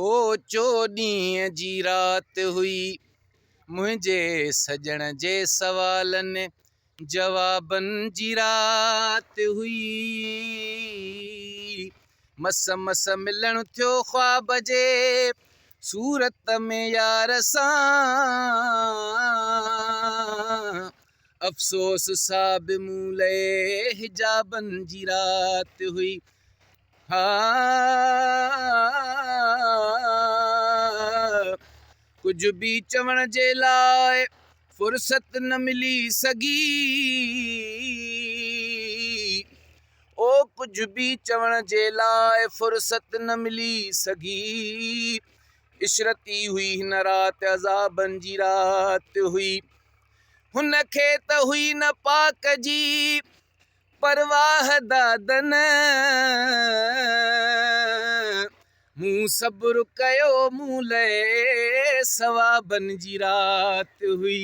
हो चोॾींहं जी राति हुई मुंहिंजे सजण जे सवालनि जवाबनि जी राति हुई मस मस मिलणु थियो ख्वाब जे सूरत में यार सां अफ़सोस सां बि मूं लए हिजाबनि जी राति हुई हा कुझु बि चवण जे लाइ फुर्सत न मिली सघी ओ कुझु बि चवण जे लाइ फुर्सत न मिली सघी इशरती हुई हिन राति अज़ाबनि जी राति हुई हुन खे त हुई न पाक जी परवाह दादन मूं सब्र कयो मूं लए सवाबनि जी राति हुई।